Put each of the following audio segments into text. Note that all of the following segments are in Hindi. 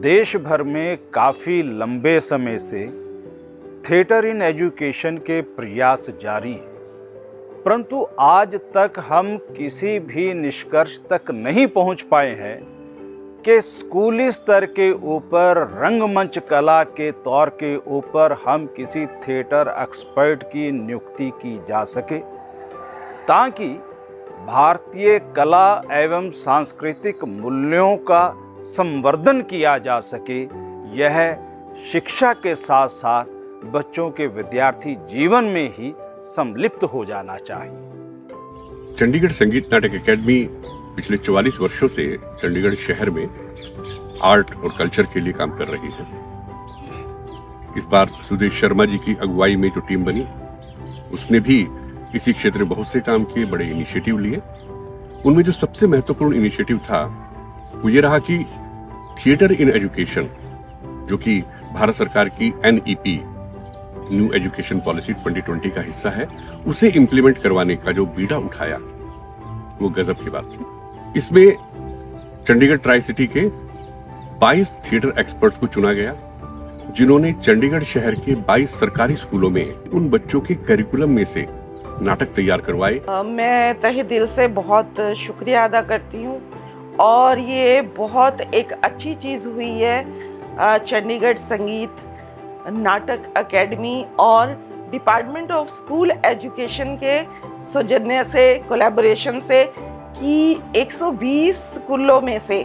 देश भर में काफ़ी लंबे समय से थिएटर इन एजुकेशन के प्रयास जारी हैं, परंतु आज तक हम किसी भी निष्कर्ष तक नहीं पहुंच पाए हैं कि स्कूली स्तर के ऊपर रंगमंच कला के तौर के ऊपर हम किसी थिएटर एक्सपर्ट की नियुक्ति की जा सके, ताकि भारतीय कला एवं सांस्कृतिक मूल्यों का संवर्धन किया जा सके। यह शिक्षा के साथ साथ बच्चों के विद्यार्थी जीवन में ही सम्मिलित हो जाना चाहिए। चंडीगढ़ संगीत नाटक अकेडमी पिछले 44 वर्षों से चंडीगढ़ शहर में आर्ट और कल्चर के लिए काम कर रही है। इस बार सुदेश शर्मा जी की अगुवाई में जो टीम बनी, उसने भी इसी क्षेत्र में बहुत से काम किए, बड़े इनिशिएटिव लिए। उनमें जो सबसे महत्वपूर्ण इनिशिएटिव था वो ये रहा कि थिएटर इन एजुकेशन, जो कि भारत सरकार की NEP न्यू एजुकेशन पॉलिसी 2020 का हिस्सा है, उसे इंप्लीमेंट करवाने का जो बीड़ा उठाया वो गजब की बात थी। इसमें चंडीगढ़ ट्राई सिटी के 22 थिएटर एक्सपर्ट्स को चुना गया, जिन्होंने चंडीगढ़ शहर के 22 सरकारी स्कूलों में उन बच्चों के करिकुलम में से नाटक तैयार करवाए। मैं तहे दिल से बहुत शुक्रिया अदा करती हूँ और ये बहुत एक अच्छी चीज़ हुई है चंडीगढ़ संगीत नाटक अकेडमी और डिपार्टमेंट ऑफ स्कूल एजुकेशन के सौजन्य से, कोलैबोरेशन से, कि 120 स्कूलों में से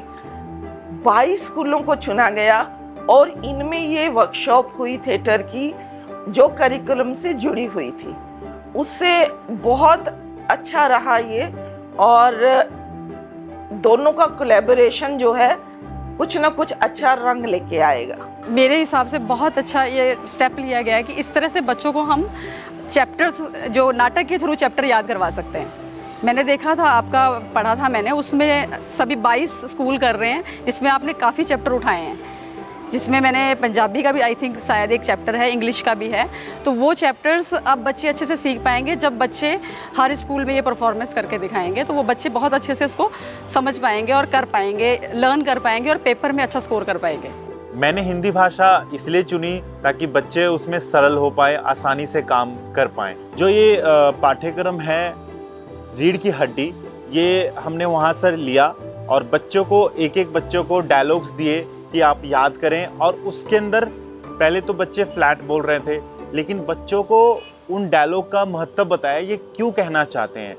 22 स्कूलों को चुना गया और इनमें ये वर्कशॉप हुई थिएटर की जो करिकुलम से जुड़ी हुई थी। उससे बहुत अच्छा रहा ये, और दोनों का कोलैबोरेशन जो है कुछ ना कुछ अच्छा रंग लेके आएगा। मेरे हिसाब से बहुत अच्छा ये स्टेप लिया गया है कि इस तरह से बच्चों को हम चैप्टर्स जो नाटक के थ्रू चैप्टर याद करवा सकते हैं। मैंने देखा था, आपका पढ़ा था मैंने, उसमें सभी 22 स्कूल कर रहे हैं, जिसमें आपने काफ़ी चैप्टर उठाए हैं, जिसमें मैंने पंजाबी का भी आई थिंक शायद एक चैप्टर है, इंग्लिश का भी है। तो वो चैप्टर्स अब बच्चे अच्छे से सीख पाएंगे। जब बच्चे हर स्कूल में ये परफॉर्मेंस करके दिखाएंगे तो वो बच्चे बहुत अच्छे से इसको समझ पाएंगे और कर पाएंगे, लर्न कर पाएंगे और पेपर में अच्छा स्कोर कर पाएंगे। मैंने हिंदी भाषा इसलिए चुनी ताकि बच्चे उसमें सरल हो पाए, आसानी से काम कर पाएँ। जो ये पाठ्यक्रम है रीढ़ की हड्डी, ये हमने वहाँ से लिया और बच्चों को एक बच्चों को डायलॉग्स दिए कि आप याद करें, और उसके अंदर पहले तो बच्चे फ्लैट बोल रहे थे, लेकिन बच्चों को उन डायलॉग का महत्व बताया, ये क्यों कहना चाहते हैं,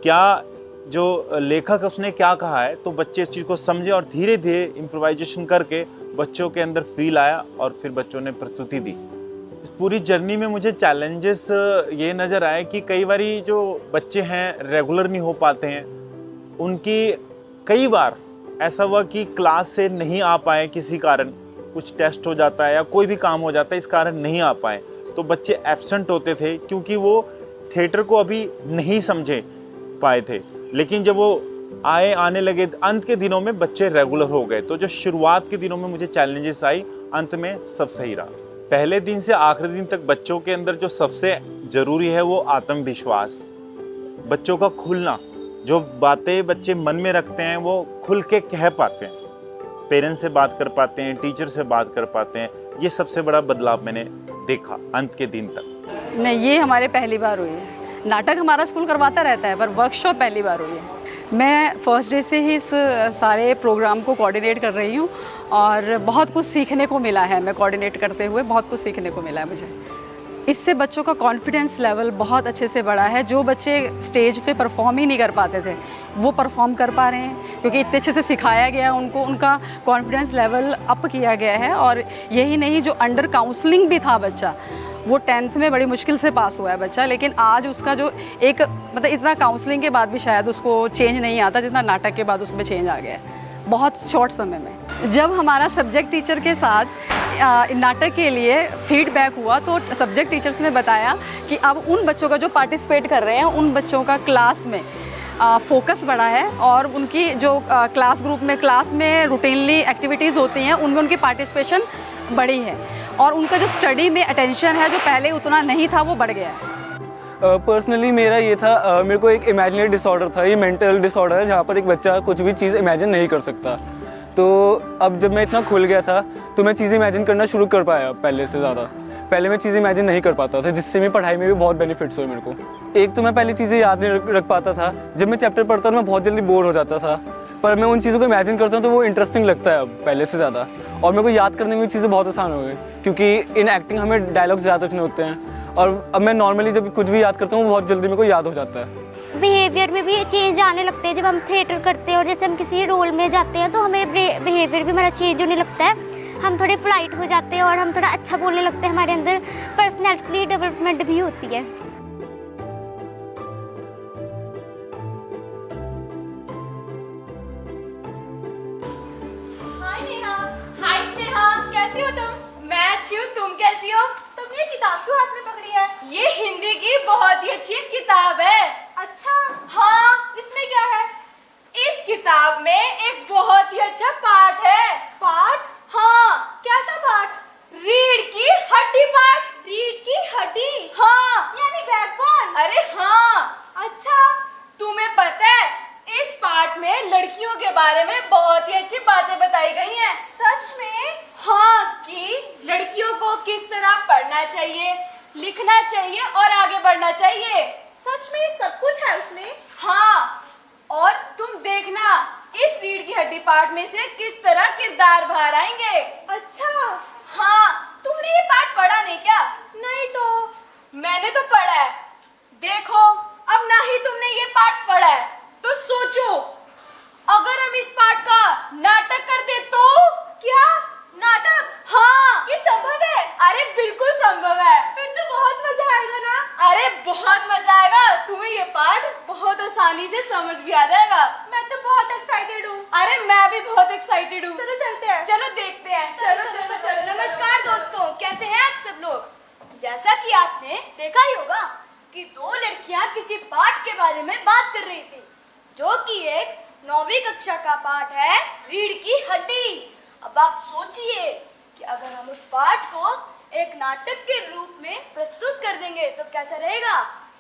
क्या जो लेखक उसने क्या कहा है, तो बच्चे इस चीज़ को समझे और धीरे धीरे इम्प्रोवाइजेशन करके बच्चों के अंदर फील आया और फिर बच्चों ने प्रस्तुति दी। इस पूरी जर्नी में मुझे चैलेंजेस ये नज़र आए कि कई बारी जो बच्चे हैं रेगुलर नहीं हो पाते हैं, उनकी कई बार ऐसा हुआ कि क्लास से नहीं आ पाए, किसी कारण कुछ टेस्ट हो जाता है या कोई भी काम हो जाता है, इस कारण नहीं आ पाए, तो बच्चे एब्सेंट होते थे क्योंकि वो थिएटर को अभी नहीं समझे पाए थे। लेकिन जब वो आने लगे अंत के दिनों में बच्चे रेगुलर हो गए। तो जो शुरुआत के दिनों में मुझे चैलेंजेस आई, अंत में सब सही रहा। पहले दिन से आखिरी दिन तक बच्चों के अंदर जो सबसे ज़रूरी है वो आत्मविश्वास, बच्चों का खुलना, जो बातें बच्चे मन में रखते हैं वो खुल के कह पाते हैं, पेरेंट्स से बात कर पाते हैं, टीचर से बात कर पाते हैं। ये सबसे बड़ा बदलाव मैंने देखा अंत के दिन तक। नहीं, ये हमारे पहली बार हुई है। नाटक हमारा स्कूल करवाता रहता है, पर वर्कशॉप पहली बार हुई है। मैं फर्स्ट डे से ही इस सारे प्रोग्राम को कोऑर्डिनेट कर रही हूँ और बहुत कुछ सीखने को मिला है। मैं कोऑर्डिनेट करते हुए बहुत कुछ सीखने को मिला है मुझे। इससे बच्चों का कॉन्फिडेंस लेवल बहुत अच्छे से बढ़ा है। जो बच्चे स्टेज पे परफॉर्म ही नहीं कर पाते थे, वो परफॉर्म कर पा रहे हैं, क्योंकि इतने अच्छे से सिखाया गया उनको, उनका कॉन्फिडेंस लेवल अप किया गया है। और यही नहीं, जो अंडर काउंसलिंग भी था बच्चा, वो 10th में बड़ी मुश्किल से पास हुआ है बच्चा, लेकिन आज उसका जो एक मतलब इतना काउंसलिंग के बाद भी शायद उसको चेंज नहीं आता जितना नाटक के बाद उसमें चेंज आ गया है बहुत शॉर्ट समय में। जब हमारा सब्जेक्ट टीचर के साथ नाटक के लिए फीडबैक हुआ तो सब्जेक्ट टीचर्स ने बताया कि अब उन बच्चों का जो पार्टिसिपेट कर रहे हैं, उन बच्चों का क्लास में फोकस बढ़ा है और उनकी जो क्लास में रूटीनली एक्टिविटीज़ होती हैं उनमें उनकी पार्टिसिपेशन बढ़ी है और उनका जो स्टडी में अटेंशन है जो पहले उतना नहीं था वो बढ़ गया है। पर्सनली मेरा ये था, मेरे को एक इमेजिनरी डिसऑर्डर था, ये मेंटल डिसऑर्डर है जहाँ पर एक बच्चा कुछ भी चीज़ इमेजिन नहीं कर सकता। तो अब जब मैं इतना खुल गया था तो मैं चीज़ें इमेजिन करना शुरू कर पाया पहले से ज़्यादा। पहले मैं चीज़ें इमेजिन नहीं कर पाता था, जिससे मेरी पढ़ाई में भी बहुत बेनिफिट्स हुए मेरे को। एक तो मैं पहले चीज़ें याद नहीं रख पाता था, जब मैं चैप्टर पढ़ता था मैं बहुत जल्दी बोर हो जाता था, पर मैं उन चीज़ों को इमेजिन करता हूँ तो वो इंटरेस्टिंग लगता है अब पहले से ज़्यादा। और मेरे को याद करने में चीज़ें बहुत आसान हो गई, क्योंकि इन एक्टिंग हमें डायलॉग्स याद रखने होते हैं, और अब मैं नॉर्मली जब कुछ भी याद करता हूँ वो बहुत जल्दी मेरे को याद हो जाता है। बिहेवियर में भी चेंज आने लगते हैं जब हम थिएटर करते हैं, और जैसे हम किसी रोल में जाते हैं तो हमें बिहेवियर भी हमारा चेंज होने लगता है, हम थोड़े पोलाइट हो जाते हैं और हम थोड़ा अच्छा बोलने लगते हैं, हमारे अंदर पर्सनैलिटी डेवलपमेंट भी होती है। हाय नेहा। हाय स्नेहा, कैसी हो तुम? मैं अच्छी हूँ, तुम कैसी हो? तुम ये किताब क्यों हाथ में पकड़ी है? ये हिंदी की बहुत ही अच्छी किताब है। अच्छा? हाँ, इसमें क्या है? इस किताब में एक बहुत ही अच्छा पाठ है। पाठ? हाँ। कैसा पाठ? रीढ़ की हड्डी पाठ। रीढ़ की हड्डी? हाँ। यानी बैकबोन? अरे हाँ। अच्छा, तुम्हें पता है इस पाठ में लड़कियों के बारे में बहुत ही अच्छी बातें बताई गई हैं। सच में? हाँ, कि लड़कियों को किस तरह पढ़ना चाहिए, लिखना चाहिए और आगे बढ़ना चाहिए। सच में सब कुछ है उसमें? हाँ, और तुम देखना इस रीढ़ की हड्डी पाठ में से किस तरह किरदार बाहर आएंगे। अच्छा। हाँ, तुमने ये पाठ पढ़ा नहीं क्या? नहीं तो। मैंने तो पढ़ा है। देखो, अब ना ही तुमने ये पाठ पढ़ा है तो सोचो, अगर हम इस पाठ का नाटक कर दे तो? क्या नाटक? हाँ, ये संभव है? अरे बिल्कुल संभव है। फिर तो बहुत मजा आएगा ना? अरे बहुत मजा आएगा, तुम्हें ये पाठ बहुत आसानी से समझ भी आ जाएगा। मैं तो बहुत एक्साइटेड हूँ। अरे मैं भी बहुत एक्साइटेड हूँ। चलो चलते हैं। चलो देखते हैं। चलो। नमस्कार दोस्तों, कैसे हैं आप सब लोग? जैसा कि आपने देखा ही होगा कि दो लड़कियां किसी पाठ के बारे में बात कर रही थी, जो कि एक 9वीं कक्षा का पाठ है, रीढ़ की हड्डी। अब आप सोचिए कि अगर हम उस पाठ को एक नाटक के रूप में प्रस्तुत कर देंगे तो कैसा रहेगा?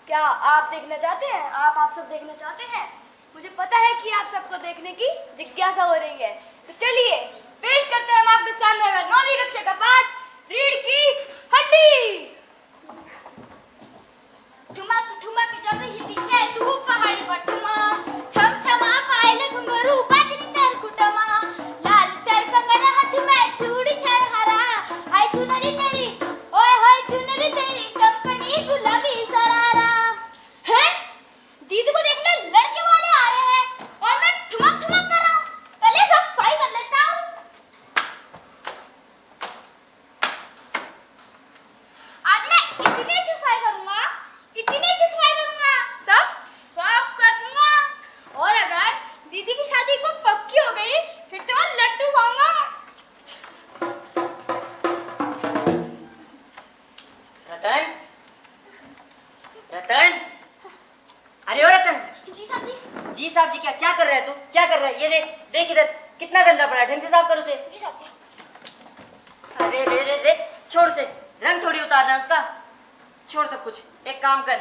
क्या आप देखना चाहते हैं? आप सब देखना चाहते हैं? मुझे पता है कि आप सबको देखने की जिज्ञासा हो रही है, तो चलिए पेश करते हैं हम आपके सामने 9वीं कक्षा का पाठ, रीढ़ की हड्डी। ठुमक ठुमक जब हिंदी छे तू पहाड़ी पटमा, छम छमा पायल घुंघरू बाजरी तर कुटमा, लाल तर कंगन हाथ में चूड़ी छड़हरा, हाय चुनरी तेरी, ओए हाय चुनरी तेरी, चमकनी गुलाबी सरारा। हैं? दीदी को देखने लड़के वाले आ रहे हैं और मैं ठुमक ठुमक कर रहा हूँ। पहले सब सफाई कर लेता हूँ। आज मैं इतनी अच्छी सफाई करूंगा, इतनी अच्छी सफाई करूंगा, सब साफ कर दूंगा। और अगर दीदी की शादी को पक्की हो गई फिर तो मैं लड्डू खाऊंगा। रतन, रतन, अरे ओ रतन। जी साहब जी। जी साहब जी, क्या कर रहा है तू? क्या कर रहा है? ये देख इधर कितना गंदा पड़ा है, ढंग से साफ कर उसे। जी साहब जी। अरे रे रे रे, छोड़ से, रंग थोड़ी उतारना है उसका, छोड़ सब कुछ। एक काम कर,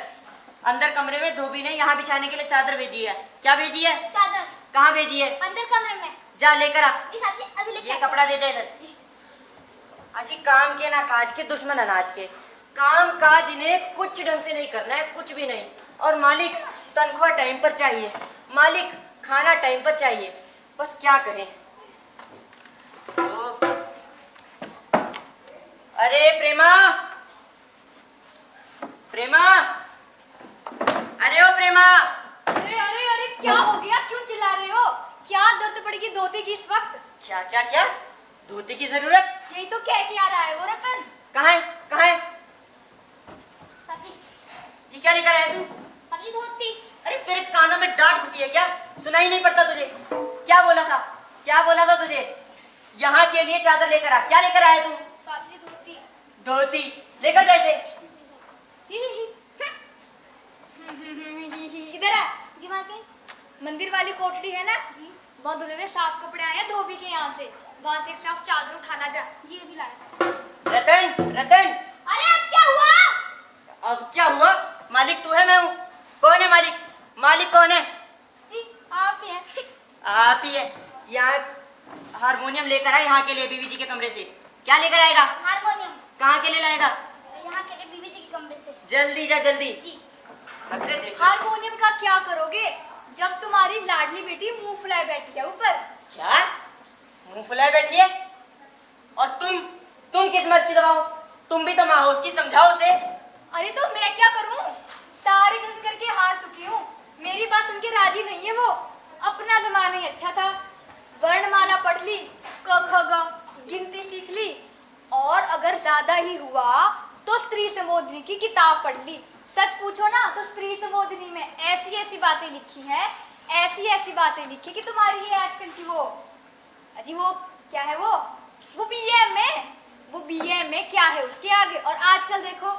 अंदर कमरे में धोबी ने यहाँ बिछाने के लिए चादर भेजी है। क्या भेजी है? चादर। कहाँ भेजी है? अंदर कमरे में। जा लेकर आ। जी साहब जी, अभी लेके ये कपड़ा दे दे इधर। अजी काम के ना काज के, दुश्मन अनाज के। काम काज इन्हें कुछ ढंग से नहीं करना है, कुछ भी नहीं। और मालिक तनख्वाह टाइम पर चाहिए, मालिक खाना टाइम पर चाहिए, बस क्या करें। अरे प्रेमा, प्रेमा, अरे ओ प्रेमा। अरे अरे अरे, क्या हो गया? क्यों चिल्ला रहे हो? क्या जरूरत पड़ेगी धोती की इस वक्त? क्या क्या क्या धोती की जरूरत? यही तो कह के आ रहा है वो रतन। कहाँ है? कहाँ है? साथी, ये क्या लेकर आया तू? अपनी धोती। अरे तेरे कानों में डांट घुसी है क्या? सुनाई नहीं पड़ता तुझे? क्या बोला था? क्या बोला था तुझे? यहाँ के लिए चादर लेकर आ। क्या लेकर आया तू? साथी धोती। धोती लेकर जैसे। इधर आ। जी मालकिन। मंदिर वाली कोठरी है ना जी, बहुत धुले हुए साफ कपड़े आए हैं धोबी के यहाँ से, वहाँ से एक साफ चादर उठा ला जा। जी अभी लाया। रतन, रतन। अरे अब क्या हुआ? अब क्या हुआ? मालिक तू है, मैं हूँ। कौन है मालिक? मालिक कौन है? जी आप ही हैं। आप ही है। यहाँ हारमोनियम लेकर आ यहाँ के लिए बीवी जी के कमरे से। क्या लेकर आएगा? हारमोनियम कहाँ के लिए लाएगा? यहाँ के लिए बीवी जी के कमरे से। जल्दी जा जल्दी। जी। खतरे देखो। हारमोनियम का क्या करोगे जब तुम्हारी लाडली बेटी मुंह फुलाए बैठी है ऊपर? क्या मुंह फुलाए बैठी है? और तुम किस मर्द की दबाओ? तुम भी तो माँ हो उसकी, समझाओ उसे। अरे तो मैं क्या करूं? सारी जिद करके हार चुकी हूँ, मेरी बात सुन के राजी नहीं है वो। अपना जमाना ही अच्छा था, वर्णमाला पढ़ ली, क ख ग गिनती सीख ली, और अगर ज्यादा ही हुआ तो स्त्री संबोधनी की किताब पढ़ ली। सच पूछो ना तो स्त्री संबोधनी में ऐसी ऐसी बातें लिखी हैं, ऐसी ऐसी बातें लिखी कि तुम्हारी ये आजकल की वो अजी वो क्या है वो बीए में क्या है उसके आगे। और आजकल देखो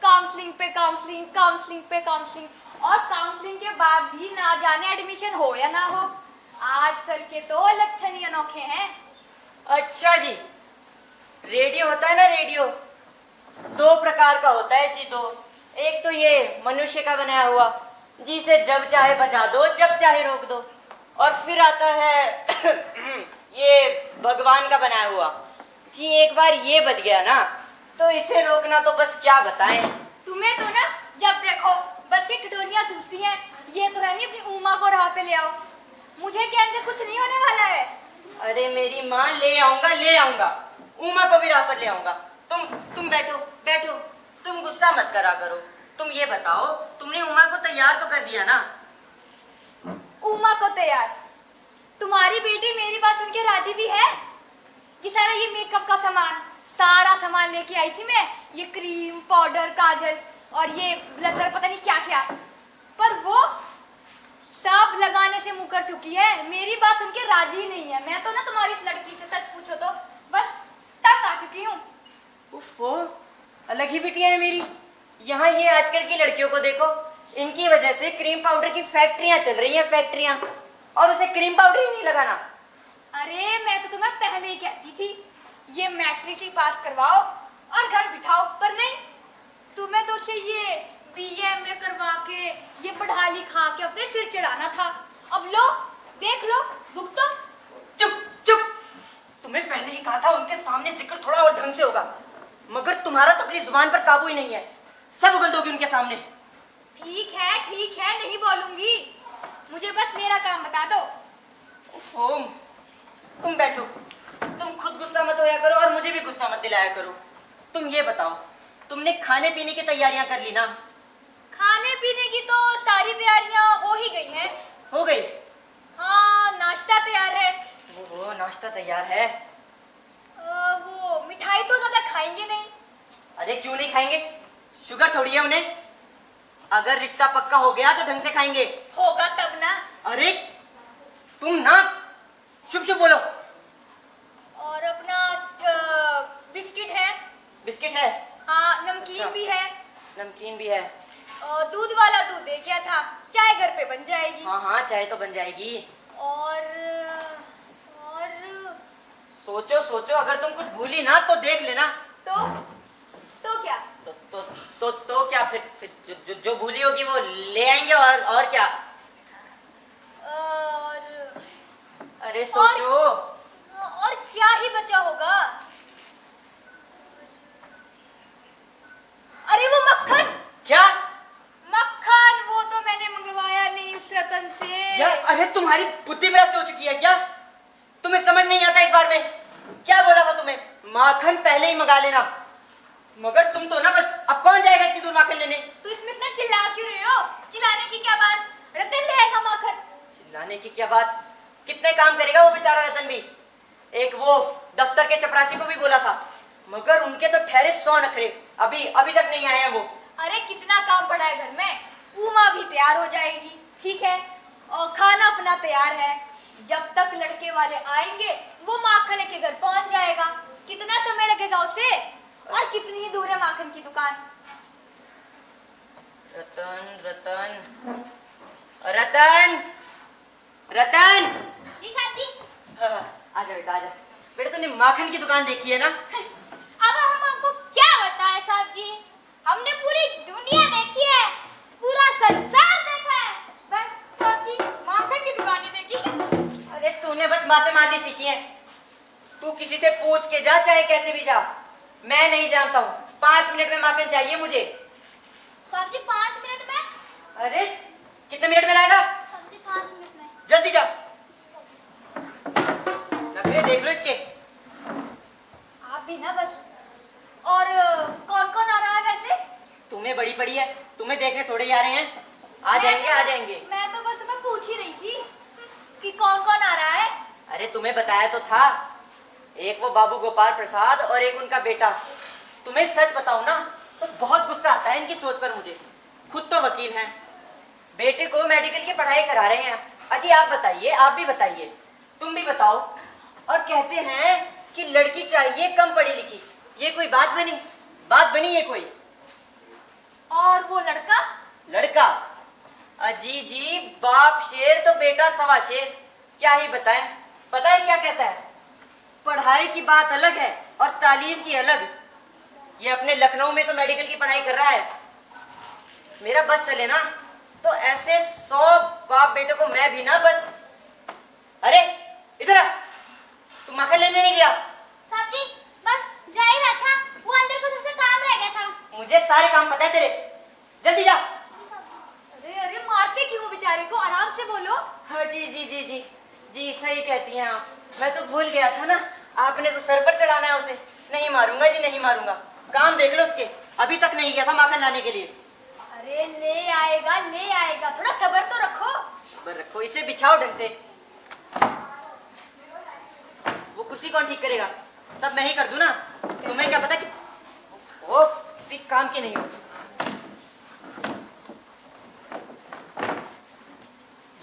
काउंसलिंग पे काउंसलिंग, काउंसलिंग पे काउंसलिंग, और काउंसलिंग के बाद भी ना जाने एडमिशन हो या ना हो। आजकल के तो लक्षण ही अनोखे हैं। अच्छा जी, रेडियो होता है ना, रेडियो दो प्रकार का होता है जी, दो। एक तो ये मनुष्य का बनाया हुआ, जिसे जब चाहे बजा दो, जब चाहे रोक दो। और फिर आता है ये भगवान का बनाया हुआ जी। एक बार ये बज गया ना तो इसे रोकना तो बस क्या बताएं। तुम्हें तो ना जब देखो बस ये ठिठोलियां सूझती हैं। ये तो है नहीं अपनी उमा को राह पे ले आओ। मुझे क्या इनसे कुछ नहीं होने वाला है। अरे मेरी माँ, ले आऊंगा, उमा को भी राह पर ले आऊंगा। तुम बैठो, तुम गुस्सा मत करा करो। तुम ये बताओ, तुमने उमा को तैयार तो कर दिया ना? उमा को तैयार? तुम्हारी बेटी मेरी बात सुन के राजी भी है? ये सारा ये मेकअप का सारा सामान लेके आई थी मैं, ये क्रीम, पाउडर, काजल और ये ब्लशर, पता नहीं क्या क्या, पर वो सब लगाने से मुकर चुकी है। मेरी बात सुन के राजी ही नहीं है। मैं तो ना तुम्हारी इस लड़की से सच पूछो तो बस तंग आ चुकी हूँ। उफ़ो, अलग ही बिटिया है मेरी। यहाँ ये आजकल की लड़कियों को देखो, इनकी वजह से क्रीम पाउडर की फैक्ट्रियां चल रही हैं, फैक्ट्रियां, और उसे क्रीम पाउडर ही नहीं लगाना। अरे मैं तो तुम्हें पहले ही कहती थी ये मैट्रिक ही पास करवाओ और घर बिठाओ, पर नहीं, तुम्हें तो उसे ये बीए में करवा के ये पढ़ा लिखा के अपने सिर चढ़ाना था। अब लो, देख लो, भुगतो। चुप, तुम्हें पहले ही कहा था उनके सामने जिक्र थोड़ा और ढंग से होगा, मगर तुम्हारा तो अपनी जुबान पर काबू ही नहीं है। सब उगल दोगी उनके सामने। ठीक है, नहीं बोलूंगी। मुझे बस मेरा काम बता दो। उफ़ो, तुम बैठो, तुम खुद गुस्सा मत होया करो और मुझे भी गुस्सा मत दिलाया करो। तुम ये बताओ, तुमने खाने पीने की तैयारियां कर ली ना? खाने पीने की तो सारी तैयारियां हो ही गई हैं। हो गई? हाँ, नाश्ता तैयार है। वो नाश्ता तैयार है। वो मिठाई तो ज्यादा खाएंगे नहीं। अरे क्यों नहीं खाएंगे? शुगर थोड़ी है उन्हें। अगर रिश्ता पक्का हो गया तो ढंग से खाएंगे। होगा तब ना। अरे तुम ना शुभ बोलो। और अपना बिस्किट है। बिस्किट है? हाँ, नमकीन अच्छा। भी है। नमकीन भी है। दूध वाला दूध दे गया था, चाय घर पे बन जाएगी। हाँ, चाय तो बन जाएगी। और सोचो, अगर तुम कुछ भूली ना तो देख लेना। तो क्या? तो क्या फिर जो भूली होगी वो ले आएंगे। और क्या? अरे सोचो। और क्या ही बचा होगा? अरे वो मक्खन। क्या? मक्खन, वो तो मैंने मंगवाया नहीं उस रतन से। यार, अरे तुम्हारी बुद्धि भ्रष्ट हो चुकी है क्या? तुम्हें समझ नहीं आता एक बार में? क्या बोला था तुम्हें? माखन पहले ही मंगा लेना। मगर तुम तो ना बस, अब कौन जाएगा इतनी दूर माखन लेने? तो इसमें इतना चिल्ला क्यों रहे हो? चिल्लाने की क्या बात? रतन ले आएगा माखन। चिल्लाने की क्या बात? कितने काम करेगा वो बेचारा रतन भी। एक वो दफ्तर के चपरासी को भी बोला था, मगर उनके तो ठहरे 100 नखरे, अभी तक नहीं आए हैं वो। अरे कितना काम पड़ा है घर में। उमा भी तैयार हो जाएगी, ठीक है, और खाना अपना तैयार है। जब तक लड़के वाले आएंगे वो माखन लेके घर पहुंच जाएगा। कितना समय लगेगा उसे? और कितनी ही दूर है माखन की दुकान? रतन। जी साहब जी। आजा बेटा, तूने माखन की दुकान देखी है ना? अब हम आपको क्या बताएं साहब जी, हमने पूरी दुनिया देखी है, पूरा संसार देखा है, बस आपकी माखन की दुकान ही देखी। अरे तूने बस बातें मारनी सीखी हैं। तू किसी से पूछ के जा, चाहे कैसे भी जा, मैं नहीं जानता हूँ। 5 मिनट में माफिन चाहिए मुझे। साहब जी 5 मिनट में? अरे कितने मिनट में लाएगा? साहब जी 5 मिनट में। जल्दी जा। नखरे देख लो इसके। आप भी ना बस। और कौन कौन आ रहा है वैसे? तुम्हें बड़ी पड़ी है, तुम्हें देखने थोड़े ही आ रहे हैं। आ जाएंगे आ जाएंगे। मैं तो बस तुम्हें पूछ ही रही थी कि कौन कौन आ रहा है। अरे तुम्हें बताया तो था, एक वो बाबू गोपाल प्रसाद और एक उनका बेटा। तुम्हें सच बताऊं ना तो बहुत गुस्सा आता है इनकी सोच पर मुझे। खुद तो वकील हैं, बेटे को मेडिकल की पढ़ाई करा रहे हैं। अजी आप बताइए, आप भी बताइए, तुम भी बताओ। और कहते हैं कि लड़की चाहिए कम पढ़ी लिखी। ये कोई बात बनी? बात बनी ये कोई? और वो लड़का? लड़का? अजी जी, बाप शेर तो बेटा सवा शेर। क्या ही बताएं। पता है क्या कहता है? पढ़ाई की बात अलग है और तालीम की अलग। ये अपने लखनऊ में तो मेडिकल की पढ़ाई कर रहा है। मेरा बस चले ना तो ऐसे 100 बाप बेटे को मैं भी ना बस। अरे इधर आ, तू माखन लेने नहीं गया? साहब जी बस जा ही रहा था, वो अंदर कुछ हमसे काम रह गया था। मुझे सारे काम पता है तेरे, जल्दी जा। अरे अरे मारते क्यों बेचारे को, आराम से बोलो। हाँ जी जी जी जी जी, सही कहती हैं आप। मैं तो भूल गया था ना, आपने तो सर पर चढ़ाना है उसे। नहीं मारूंगा जी, नहीं मारूंगा। काम देख लो उसके, अभी तक नहीं गया था माखन लाने के लिए। अरे ले आएगा, थोड़ा सब्र तो रखो। सब्र रखो, इसे बिछाओ ढंग से। वो कुर्सी कौन ठीक करेगा? सब मैं ही कर दूं ना। तुम्हें क्या पता कि वो किसी काम के नहीं हो।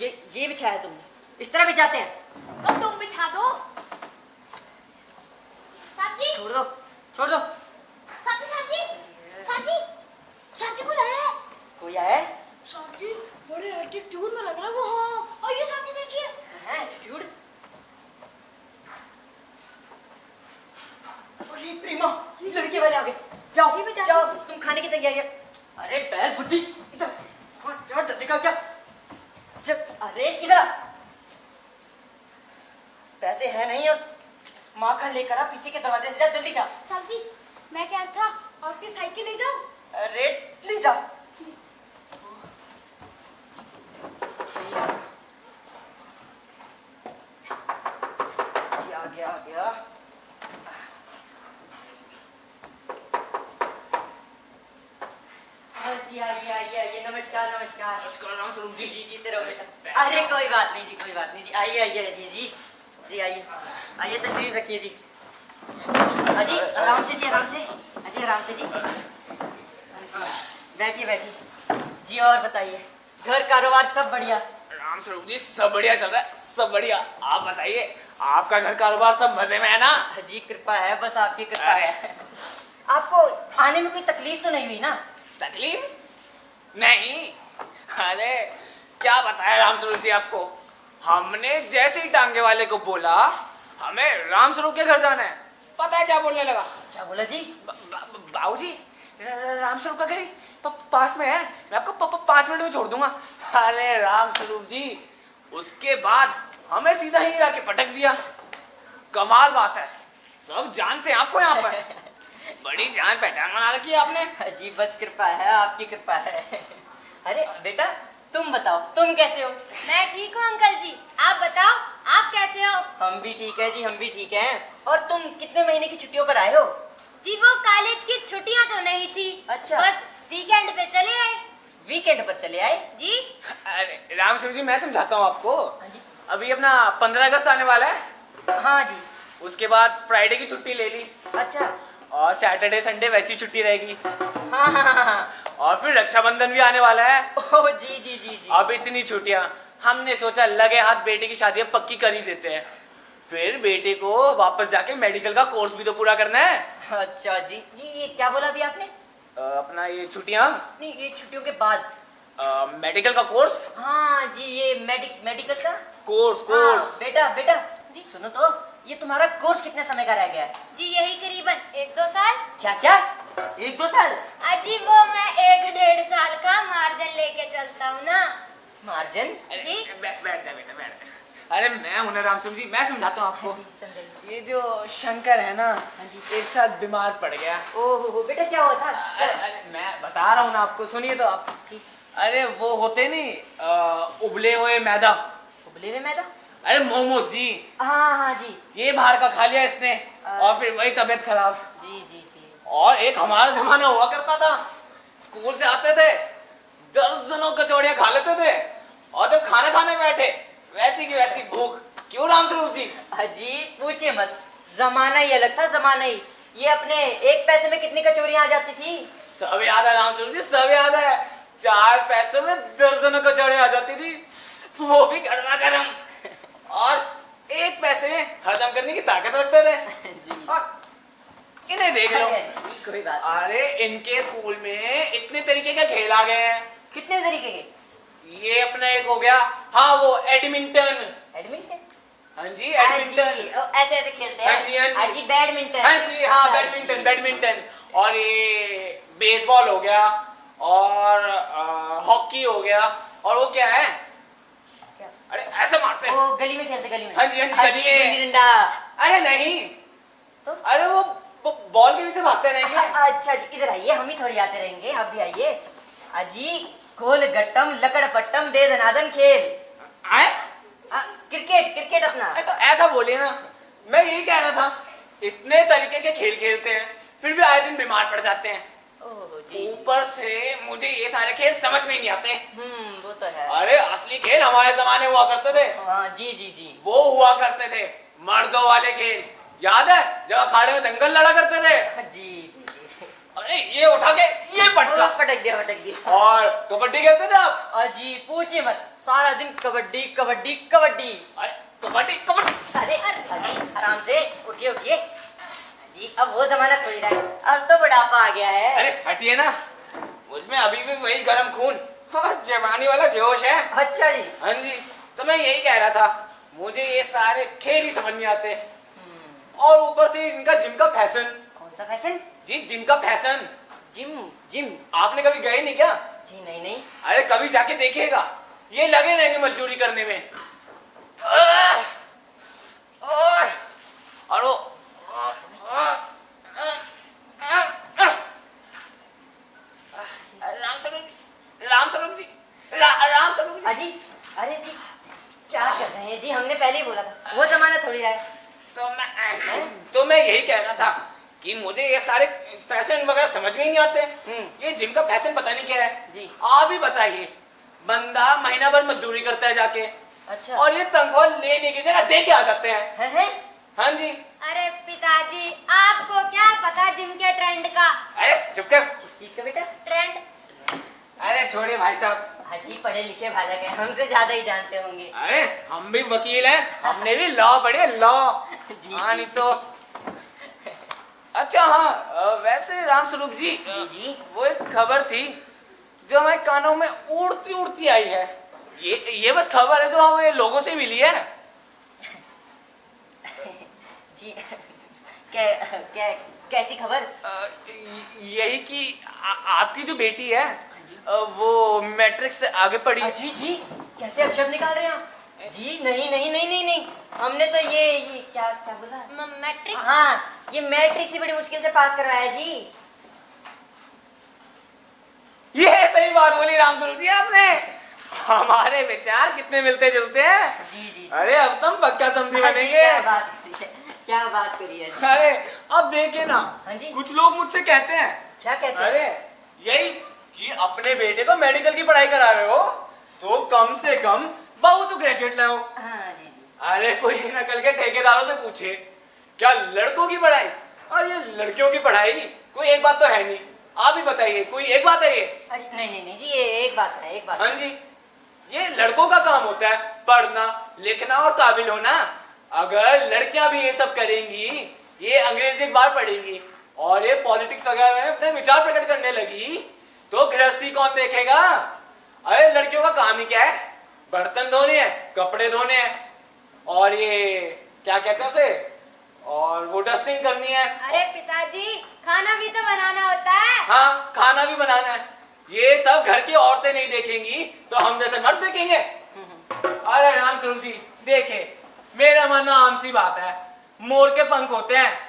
ये बिछाया तुमने, इस तरह बिछाते हैं? तो तुम बिछा दो। साहब जी छोड़ दो, छोड़ दो। साहब जी कोई आया है। कोई आया है? साहब जी बड़े एटीट्यूड में लग रहा है वो। हाँ और ये साहब जी देखिए। हैं एटीट्यूड? अरे प्रेमा, लड़के वाले आ गए। जाओ जी, मैं जाती जाओ, हूँ। तुम खाने की तैयारी। अरे बैल बुद्धि, इधर। हाँ, क्या डरने का क्या? अरे इधर आ। पैसे है नहीं और माखन लेकर आ, पीछे के दरवाजे से जा, जल्दी जा। साहब जी मैं कह रहा था आपकी साइकिल ले जाओ। अरे ले जा। जी आ गया, आ गया। जी आइए आइए आइए, नमस्कार नमस्कार। नमस्कार राम स्वरूप जी जी जीते रहो बेटा। अरे कोई बात नहीं जी, कोई बात नहीं जी। आइए आइए जी जी जी आइए आइए, तशरीफ रखिए जी। अजी आराम से जी, आराम से। अजी आराम से जी। बैठिए बैठिए जी। और बताइए, घर कारोबार सब बढ़िया? राम स्वरूप जी सब बढ़िया चल रहा है, सब बढ़िया। आप बताइए, आपका घर कारोबार सब मजे में है ना? जी कृपा है, बस आपकी कृपा है। आपको आने में कोई तकलीफ तो नहीं हुई ना? तकलीफ नहीं। अरे क्या बताया राम स्वरूप जी आपको, हमने जैसे ही टांगे वाले को बोला हमें राम स्वरूप के घर जाना है, पता है क्या बोलने लगा? क्या बोला जी? बाबूजी राम स्वरूप का घर ही पास में है, मैं आपको 5 मिनट में छोड़ दूंगा। अरे राम स्वरूप जी, उसके बाद हमें सीधा ही लाके पटक दिया। कमाल बात है, सब जानते हैं आपको यहाँ पर। बड़ी जान पहचान बना रखी है आपने। जी बस कृपा है, आपकी कृपा है। अरे बेटा तुम बताओ, तुम कैसे हो? मैं ठीक हूँ अंकल जी, आप बताओ आप कैसे हो? हम भी ठीक है जी, हम भी ठीक हैं। और तुम कितने महीने की छुट्टियों पर आए हो? जी वो कॉलेज की छुट्टियाँ तो नहीं थी, अच्छा। बस वीकेंड पे चले आए। वीकेंड पर चले आए? जी अरे राम स्वरूप जी मैं समझाता हूँ आपको। हाँ जी। अभी अपना 15 अगस्त आने वाला है, हाँ जी। उसके बाद फ्राइडे की छुट्टी ले ली अच्छा। और सैटरडे संडे वैसी छुट्टी रहेगी। हाँ हाँ हाँ हाँ। और फिर रक्षाबंधन भी आने वाला है। ओह जी जी जी जी। अब इतनी छुट्टियां, हमने सोचा लगे हाथ बेटे की शादी अब पक्की कर ही देते हैं। फिर बेटे को वापस जाके मेडिकल का कोर्स भी तो पूरा करना है। अच्छा जी जी, ये क्या बोला अभी आपने? अपना ये छुट्टियां नहीं, ये छुट्टियों के बाद मेडिकल का कोर्स। हाँ जी, ये मेडिकल का कोर्स हाँ, बेटा बेटा जी। सुनो तो, ये तुम्हारा कोर्स कितने समय का रह गया है? जी यही करीबन 1-2 साल। क्या क्या? 1-2 साल? अजी वो मैं 1-1.5 साल का मार्जिन लेके चलता हूँ ना। मार्जिन? जी। बैठ जा बेटा, बैठ। अरे मैं हूं ना रामस्वरूप जी, मैं समझाता हूँ आपको। ये जो शंकर है ना, एक साथ बीमार पड़ गया। ओहो बेटा क्या हुआ था? अरे मैं बता रहा हूँ ना आपको, सुनिए तो आप। अरे वो होते नहीं उबले हुए मैदा। उबले हुए मैदा? अरे मोमोज जी। हाँ हाँ जी। ये बाहर का खा लिया इसने और फिर वही तबीयत खराब। जी जी जी। और एक हमारा जमाना हुआ करता था, स्कूल से आते थे दर्जनों कचौड़ियां खा लेते थे, और जब खाना खाने बैठे वैसी की वैसी भूख। क्यों रामस्वरूप जी? अजी पूछिए मत, जमाना ही अलग था, जमाना ही। ये अपने 1 पैसे में कितनी कचौरियां आ जाती थी? सब याद है रामस्वरूप जी, सब याद है। 4 पैसों में दर्जनों कचौड़ियां आ जाती थी, वो भी गर्मा गर्म, और 1 पैसे में हजम करने की ताकत रखते थे। और इन्हें देख लो, कोई बात। अरे इनके स्कूल में इतने तरीके के खेल आ गए हैं। कितने तरीके के? ये अपना एक हो गया, हाँ वो एडमिंटन। एडमिंटन? हाँ जी एडमिंटन। ऐसे ऐसे खेलते हैं। हाँ जी, हाँ जी। हाँ जी बैडमिंटन। हाँ जी हाँ बैडमिंटन, बैडमिंटन। और ये बेसबॉल हो गया, और हॉकी हो गया, और वो क्या है? अरे ऐसे मारते हैं। वो गली में खेलते, गली में। हाँ जी हाँ जी गली में। गुल्ली डंडा। अरे नहीं तो? अरे वो बॉल के पीछे भागते रहेंगे। अच्छा जी, इधर आइए, हम ही थोड़ी आते रहेंगे, आप भी आइए। अजी गोल गट्टम लकड़पट्टम दे धनादन खेल। आए? क्रिकेट, क्रिकेट अपना। तो ऐसा बोलिए ना, मैं यही कह रहा था, इतने तरीके के खेल खेलते हैं फिर भी आए दिन बीमार पड़ जाते हैं। ऊपर से मुझे ये सारे खेल समझ में ही नहीं आते। वो तो है। अरे असली खेल हमारे जमाने हुआ करते थे। हाँ जी जी जी। वो हुआ करते थे मर्दों वाले खेल, याद है जब अखाड़े में दंगल लड़ा करते थे? जी जी जी। अरे ये उठा के ये पटका, पटक दिया, पटक दिया। और कबड्डी खेलते थे आप? अजी पूछिए मत, सारा दिन कबड्डी कबड्डी कबड्डी। अरे कबड्डी कबड्डी। अरे अजी आराम से उठिए उठिए जी, अब वो जमाना थोड़ी रहा है, अब तो बुढ़ापा आ गया है। अरे हटिए ना, मुझमें अभी भी वही गर्म खून और जवानी वाला जोश है। अच्छा जी। हाँ जी, तो मैं यही कह रहा था, मुझे ये सारे खेल ही समझ नहीं आते, और ऊपर से इनका जिम का फैशन। कौन सा फैशन? जी जिम का फैशन। जिम? जिम आपने कभी गए नहीं क्या? जी नहीं नहीं। अरे कभी जाके देखिएगा, ये लगे रहेंगे मजदूरी करने में। और वो रामस्वरूप जी, रामस्वरूप जी। अजी अरे जी क्या कर रहे हैं जी, हमने पहले ही बोला था, वो जमाना थोड़ी रहा है। तो मैं यही कह रहा था कि मुझे ये सारे फैशन वगैरह समझ में ही नहीं आते। ये जिम का फैशन पता नहीं क्या है जी। आप ही बताइए, बंदा महीना भर मजदूरी करता है जाके, अच्छा, और ये तनख्वाह लेने की जगह दे के आ जाते हैं। है? हाँ जी। अरे पिताजी आपको क्या पता जिम के ट्रेंड का? अरे चुप कर। चीज का बेटा ट्रेंड? अरे छोड़िए भाई साहब, अजी पढ़े लिखे बालक है, हमसे ज्यादा ही जानते होंगे। अरे हम भी वकील हैं, हमने भी लॉ पढ़े, लॉ। हाँ नहीं तो। अच्छा हाँ, वैसे रामस्वरूप जी, जी वो एक खबर थी जो हमारे कानों में उड़ती उड़ती आई है। ये बस खबर है जो हमें लोगों से मिली है। जी कैसी खबर? यही कि आपकी जो बेटी है वो मैट्रिक से आगे पढ़ी। जी जी कैसे अपशब्द निकाल रहे हैं आप? जी नहीं नहीं नहीं नहीं नहीं, हमने तो ये क्या क्या बोला? मैट्रिक? हाँ, ये मैट्रिक से बड़ी मुश्किल से पास करवाया जी। ये सही बात बोली रामस्वरूप जी आपने, हमारे विचार कितने मिलते जुलते हैं। जी जी। अरे अब तुम पक्का समझी बनेंगे। क्या बात करिए। अरे अब देखिए ना, हाँ जी। कुछ लोग मुझसे कहते हैं। क्या कहते हैं? अरे यही कि अपने बेटे को मेडिकल की पढ़ाई करा रहे हो तो कम से कम बहू तो ग्रेजुएट लाओ। हाँ जी। अरे कोई नकल के ठेकेदारों से पूछे क्या लड़कों की पढ़ाई और ये लड़कियों की पढ़ाई कोई एक बात तो है नहीं। आप ही बताइए, कोई एक बात है ये? नहीं नहीं नहीं जी, ये एक बात है, एक बात। हाँ जी, ये लड़कों का काम होता है पढ़ना लिखना और काबिल होना। अगर लड़कियां भी ये सब करेंगी, ये अंग्रेजी अखबार पढ़ेंगी और ये पॉलिटिक्स वगैरह में अपने विचार प्रकट करने लगी तो गृहस्थी कौन देखेगा? अरे लड़कियों का काम ही क्या है? बर्तन धोने हैं, कपड़े धोने हैं, और ये क्या कहते हैं उसे, और वो डस्टिंग करनी है। अरे पिताजी खाना भी तो बनाना होता है। हाँ खाना भी बनाना है। ये सब घर की औरतें नहीं देखेंगी तो हम जैसे मर्द देखेंगे? अरे रामस्वरूप जी देखे, मेरा मानना आम सी बात है, मोर के पंख होते हैं।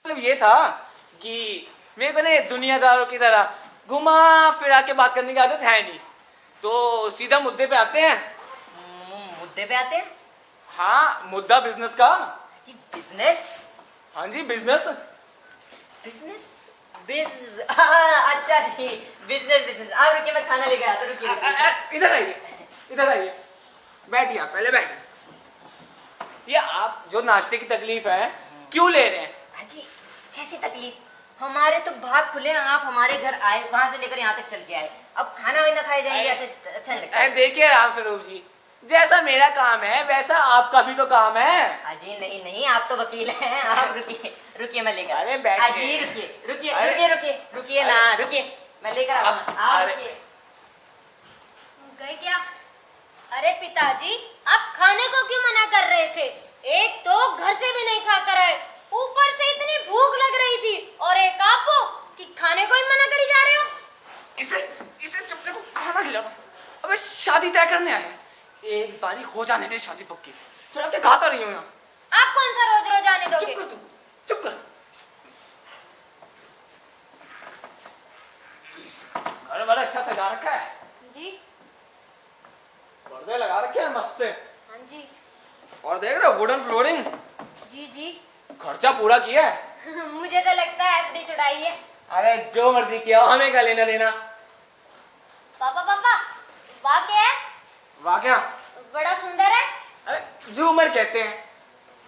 मतलब ये था कि मेरे को ना दुनियादारों की तरह घुमा फिरा के बात करने की आदत है नहीं, तो सीधा मुद्दे पे आते हैं। मुद्दे पे आते हैं। हाँ, मुद्दा बिजनेस का। जी बिजनेस। हाँ जी, बिजनेस। बिजनेस अच्छा जी, बिजनेस बिजनेस। आप रुकिए, मैं खाना लेकर आता हूँ। रुकिए इधर आइए, इधर आइए, बैठिए, आप पहले बैठिए। ये आप जो नाश्ते की तकलीफ है क्यों ले रहे हैं? जी कैसी तकलीफ? हमारे तो भाग खुले, आप हमारे घर आए, वहां से लेकर यहाँ तक चल के आए, अब खाना वाना खाए जाएंगे, ऐसे अच्छा नहीं लगता है। देखिए राम स्वरूप जी, जैसा मेरा काम है वैसा आपका भी तो काम है। अजी नहीं नहीं, आप तो वकील हैं। आप रुकिए रुकिए, मैं लेकर। अरे बैठिए। अजी रुकिए रुकिए रुकिए रुकिए रुकिए ना, रुकिए, मैं लेकर आ रहा हूँ। आप रुकिए। गए क्या? अरे पिताजी, आप खाने को क्यों मना कर रहे थे? एक तो घर से भी नहीं खा कर आए, ऊपर से इतनी भूख लग रही थी, और एक आपको कि खाने को ही मना करी जा रहे हो। इसे चुपचाप को खाना खिलाओ। अबे शादी तय करने आए, एक बारी हो जाने दे शादी पक्की, फिर क्या खाता रही हूँ यहाँ। आप कौन सा रोज रोज आने दोगे? चुप कर तू, चुप कर। घर बड़ा अच्छा सजा रखा है जी। पर्दे लगा रखे हैं मस्त से। हाँ जी। और देख रहे हो वुडन फ्लोरिंग। जी जी। खर्चा पूरा किया है। मुझे तो लगता है एफडी चुड़ाई है। अरे जो मर्जी किया, हमें क्या लेना देना। पापा पापा, वाह क्या है? वाह क्या? बड़ा सुंदर है। अरे झूमर कहते हैं।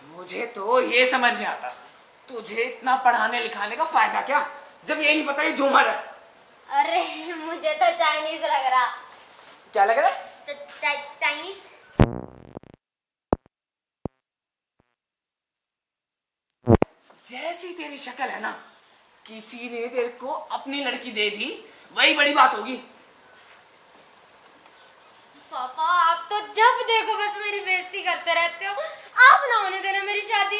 मुझे तो ये समझ नहीं आता, तुझे इतना पढ़ाने लिखाने का फायदा क्या, जब ये नहीं पता ये झूमर है। अरे मुझे तो चाइनीज लग रहा। क्या लग रहा है? चाइनीज। जैसी तेरी शक्ल है ना, किसी ने तेरे को अपनी लड़की दे दी, वही बड़ी बात होगी। पापा आप तो जब देखो बस मेरी बेइज्जती करते रहते हो। आप ना होने देना मेरी शादी।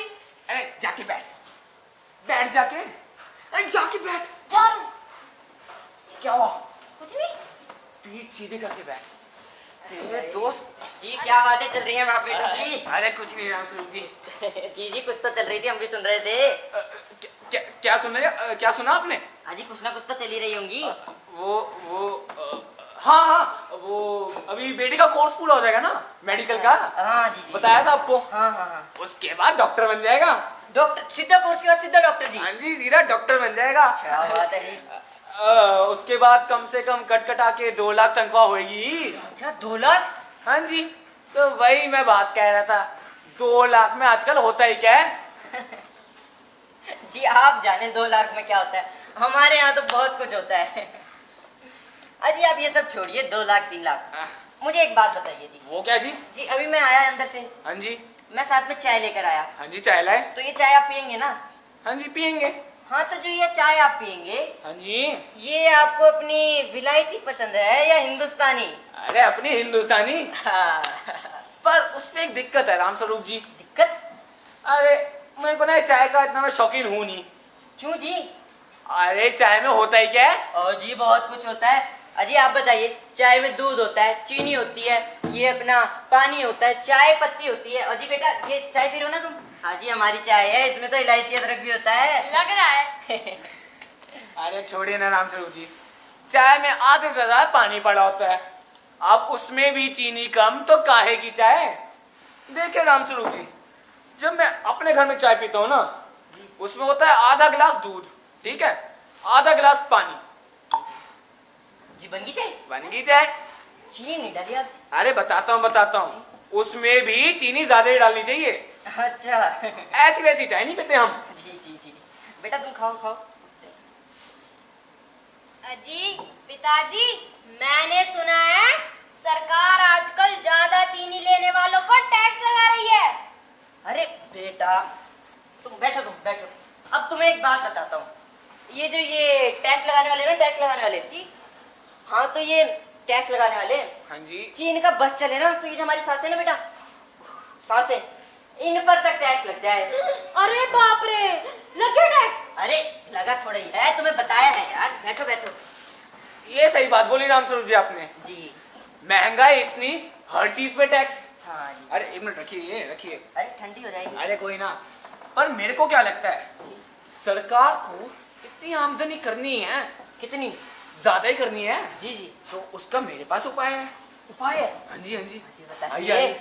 अरे जाके बैठ, बैठ जाके, अरे जाके बैठ। जा रहा हूं। क्या हुआ? कुछ नहीं। पीठ सीधी करके बैठ। तेरे दोस्त जी क्या बातें चल रही हैं वहाँ पे जी? अरे कुछ नहीं राम स्वरूप जी। जी कुछ तो चल रही थी, हम भी सुन रहे थे। क्या सुन रहे? क्या सुना आपने? अजी कुछ ना कुछ तो चली रही होंगी। हाँ, वो अभी बेटे का कोर्स पूरा हो जाएगा ना मेडिकल का। हाँ जी जी, बताया था आपको। हाँ। उसके बाद डॉक्टर बन जाएगा। डॉक्टर? सीधा कोर्स के बाद सीधा डॉक्टर जी? हाँ जी, सीधा डॉक्टर बन जाएगा। क्या बात है जी। उसके बाद कम से कम कटकटा के 2 लाख तनख्वाह होगी। क्या 2 लाख? हाँ जी, तो वही मैं बात कह रहा था, 2 लाख में आजकल होता ही क्या है। जी आप जाने 2 लाख में क्या होता है, हमारे यहाँ तो बहुत कुछ होता है। अजी आप ये सब छोड़िए, 2 लाख 3 लाख। मुझे एक बात बताइए जी। वो क्या जी? जी अभी मैं आया अंदर से। हाँ जी। मैं साथ में चाय लेकर आया। हाँ जी, चाय लाए। तो ये चाय आप पियेंगे ना? हाँ जी पियेंगे। हाँ तो जो ये चाय आप पियेंगे, हाँ जी, ये आपको अपनी विलायती पसंद है या हिंदुस्तानी? अरे अपनी हिंदुस्तानी। हाँ। पर उसमें एक दिक्कत है राम स्वरूप जी। दिक्कत? अरे मेरे को ना चाय का इतना मैं शौकीन हूँ नहीं। क्यों जी? अरे चाय में होता ही क्या है? ओ जी बहुत कुछ होता है। अजी आप बताइए, चाय में दूध होता है, चीनी होती है, ये अपना पानी होता है, चाय पत्ती होती है। अजी बेटा ये चाय पी रहे हो ना तुम? हाँ जी हमारी चाय है, इसमें तो इलायची अदरक भी होता है। लग रहा है। अरे छोड़िए ना राम स्वरूप जी, चाय में आधे से ज्यादा पानी पड़ा होता है, अब उसमें भी चीनी कम तो काहे की चाय। देखिए राम स्वरूप जी, जब मैं अपने घर में चाय पीता हूँ ना, उसमें होता है आधा गिलास दूध, ठीक है, आधा गिलास पानी। जी बन गई चाय? बन गई चाय। चीनी नहीं डाली आप? अरे बताता हूँ, उसमें भी चीनी ज्यादा ही डालनी चाहिए। अच्छा। ऐसी वैसी चाय नहीं पीते हम। जी बेटा तुम खाओ। अजी पिताजी, मैंने सुना है सरकार आजकल ज्यादा चीनी लेने वालों पर टैक्स लगा बेटा, तुम बैठो, अब तुम्हें एक बात बताता हूँ। ये टैक्स लगाने वाले ना, टैक्स लगाने वाले जी, हाँ तो ये टैक्स लगाने वाले, हाँ जी, चीन का बस चले ना, तो ये जो हमारी सासें ना बेटा, सासें, इन पर तक टैक्स लग जाए। अरे बाप रे, लगे टैक्स? अरे लगा थोड़ा ही है, तुम्हें बताया है यार। बैठो बैठो। ये सही बात बोली राम स्वरूप जी आपने। जी महंगाई इतनी, हर चीज पे टैक्स। हाँ जी। अरे एक मिनट रखिए, ये रखिए। अरे ठंडी हो जाएगी। अरे कोई ना, पर मेरे को क्या लगता है, सरकार को इतनी आमदनी करनी है, कितनी ज्यादा ही करनी है जी जी, तो उसका मेरे पास उपाय है। उपाय है? हाँ जी, हाँ जी, बताइए। आइए आइए।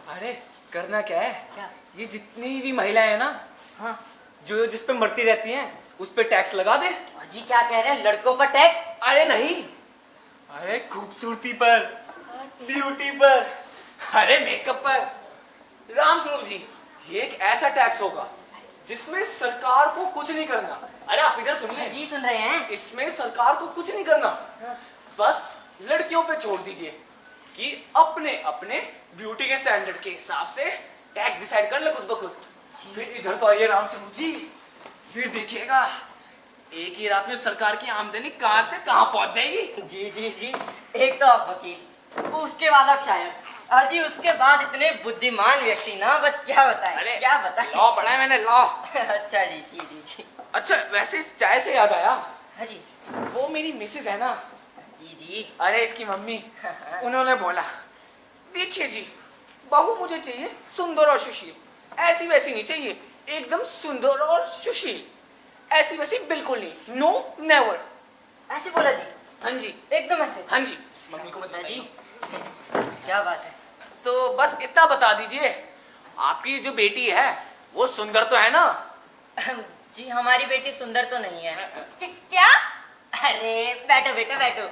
अरे करना क्या है, क्या? ये जितनी भी महिलाएं हैं ना, हाँ जो जिस पे मरती रहती हैं, उस पे टैक्स लगा दे। जी, क्या कह रहे हैं, लड़कों पर टैक्स? अरे नहीं, अरे खूबसूरती पर, ब्यूटी पर, अरे मेकअप पर। राम स्वरूप जी, ये एक ऐसा टैक्स होगा जिसमें सरकार को कुछ नहीं करना। अरे आप इधर सुनिए जी, सुन रहे हैं। इसमें सरकार को कुछ नहीं करना, बस लड़कियों पे छोड़ दीजिए कि अपने अपने ब्यूटी के स्टैंडर्ड के हिसाब से टैक्स डिसाइड कर ले खुद ब खुद। फिर इधर तो आइए राम स्वरूप जी, फिर देखिएगा एक ही रात में सरकार की आमदनी कहां से कहां पहुंच जाएगी। जी जी जी, एक तो आप वकील, उसके बाद आप शायर, जी उसके बाद इतने बुद्धिमान व्यक्ति ना, बस क्या बताएं। अरे क्या बताएं। लॉ पढ़ा है मैंने, लॉ। अच्छा जी जी जी जी। अच्छा वैसे इस चाय से याद आया, हाँ जी वो मेरी मिसेज है ना, जी जी, अरे इसकी मम्मी, उन्होंने बोला देखिए जी, बहू मुझे चाहिए सुंदर और सुशील, ऐसी वैसी नहीं चाहिए, एकदम सुंदर और सुशील, ऐसी वैसी बिल्कुल नहीं, नो नेवर। ऐसे बोला जी? हाँ जी, एकदम ऐसे? हाँ जी, मम्मी को बता जी, क्या बात है। तो बस इतना बता दीजिए, आपकी जो बेटी है वो सुंदर तो है ना? जी हमारी बेटी सुंदर तो नहीं है। क्या? अरे बैठो बेटा बैठो।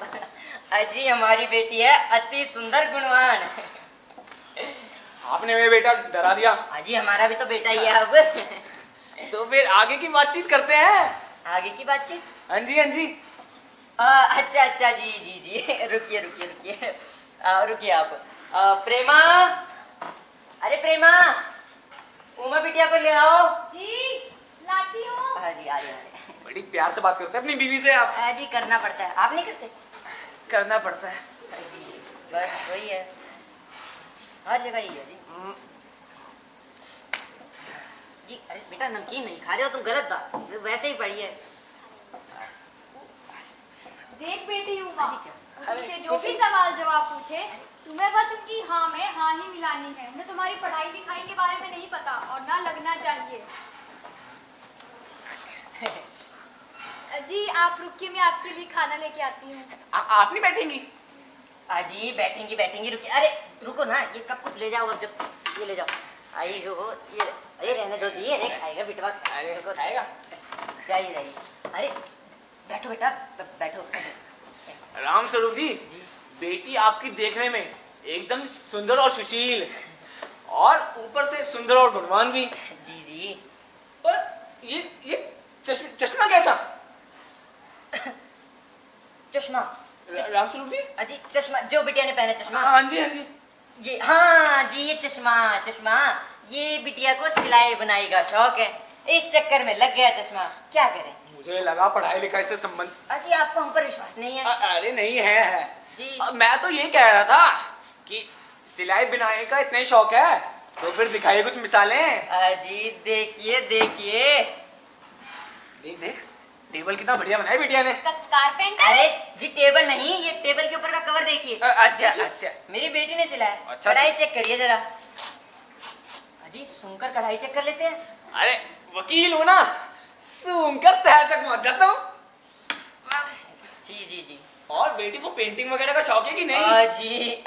जी हमारी बेटी है अति सुंदर गुणवान। आपने मेरा बेटा डरा दिया। हाँ जी, हमारा भी तो बेटा ही है अब। तो फिर आगे की बातचीत करते हैं। आगे की बातचीत? हाँ जी, हाँ जी। अच्छा अच्छा, जी जी जी, रुकिए रुकिए रुकिए, रुकिए आप। प्रेमा, अरे प्रेमा, उमा बिटिया को ले आओ। जी लाती हूँ। हाँ जी, आ रहे आ रहे। बड़ी प्यार से बात करते हैं अपनी बीवी से आप। जी करना पड़ता है, आप नहीं करते? करना पड़ता है जी, बस वही है, हर जगह ही है जी। जी अरे बेटा, नमकीन नहीं खा रहे हो तुम, गलत बात, वैसे ही पड़ी है। देख बेटी उमा, तुमसे जो भी सवाल जवाब पूछे तुम्हें बस उनकी हाँ में हाँ ही मिलानी है। उन्हें तुम्हारी पढ़ाई लिखाई के बारे में नहीं पता और ना लगना चाहिए। जी आप रुकिए, मैं आपके लिए खाना लेके आती हूँ। आप नहीं बैठेंगी? जी बैठेंगी बैठेंगी, रुकिए। अरे रुको ना, ये कब कुछ ले जाओ, अब जब ये ले जाओ। आई हो ये, अरे रहने दो जी, अरे खाएगा बिटवा, अरे खाएगा, जाइए जाइए। अरे बैठो बेटा, तब बैठो। राम स्वरूप जी, बेटी आपकी देखने में एकदम सुंदर और सुशील, और ऊपर से सुंदर और गुणवान भी। जी जी, पर ये चश्मा कैसा? चश्मा? राम स्वरूप जी? जी चश्मा जो बिटिया ने पहना चश्मा? हाँ जी, हाँ जी। ये हाँ जी, ये चश्मा ये बिटिया को सिलाई बुनाई का शौक है, इस चक्कर में लग गया चश्मा, क्या करें। मुझे लगा पढ़ाई लिखाई से संबंध। जी आपको हम पर विश्वास नहीं है? अरे नहीं है जी। मैं तो ये कह रहा था कि सिलाई बुनाई का इतने शौक है तो फिर दिखाइए कुछ मिसालें। जी देखिए देखिए, देख टेबल कितना बढ़िया बनाया बिटिया ने। कारपेंटर? अरे जी टेबल नहीं, ये टेबल के ऊपर का कवर देखिए। अच्छा अच्छा, मेरी बेटी ने सिलाया। अच्छा, कढ़ाई चेक करिए जरा। जी सुनकर कढ़ाई चेक कर लेते हैं। अरे वकील हूँ ना, सुनकर तह तक पहुंच जाता हूँ। जी जी जी। और बेटी को पेंटिंग वगैरह का शौक है कि नहीं? जी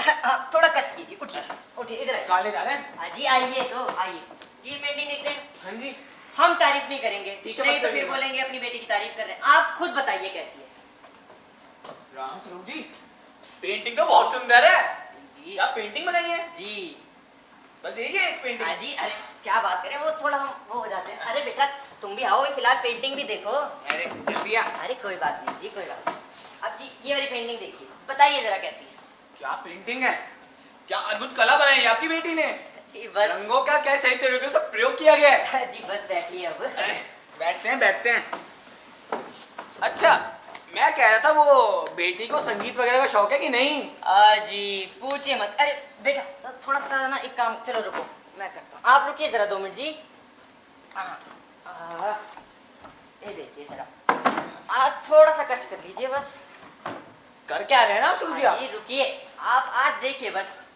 थोड़ा कष्ट कीजिए, उठिए उठिए, इधर आइए। कॉलेज जा रहे हैं? जी आइए तो आइए, ये पेंटिंग देख रहे हैं? हाँ जी। हम तारीफ नहीं करेंगे, ठीक है, नहीं मत तो फिर करिएगा। बोलेंगे अपनी बेटी की तारीफ कर रहे हैं। आप खुद बताइए कैसी है। राम स्वरूप जी, पेंटिंग तो बहुत सुंदर है। जी क्या पेंटिंग बनाई है? जी। बस यही है पेंटिंग? जी अरे क्या बात करें, वो थोड़ा हम वो हो जाते हैं। अरे बेटा तुम भी आओ, फिलहाल पेंटिंग भी देखो। अरे जल्दी आ। अरे कोई बात नहीं जी, कोई बात नहीं। अब जी ये वाली पेंटिंग देखिए, बताइए जरा कैसी है। क्या पेंटिंग है, क्या अद्भुत कला बनाई है आपकी बेटी ने। जी बस रंगों का क्या सही तरीके से प्रयोग किया गया है? जी बस बैठिए अब। बैठते हैं। अच्छा, मैं कह रहा था वो बेटी को संगीत वगैरह का शौक है कि नहीं? जी पूछिए मत। अरे बेटा थोड़ा सा ना एक काम, चलो रुको मैं करता हूँ, आप रुकिए जरा 2 मिनट जी। ये देखिए जरा, आप थोड़ा सा कष्ट कर लीजिए बस। कर क्या रहे हैं ना सूजी आप? जी रुकिए, आप आज देखिए बस।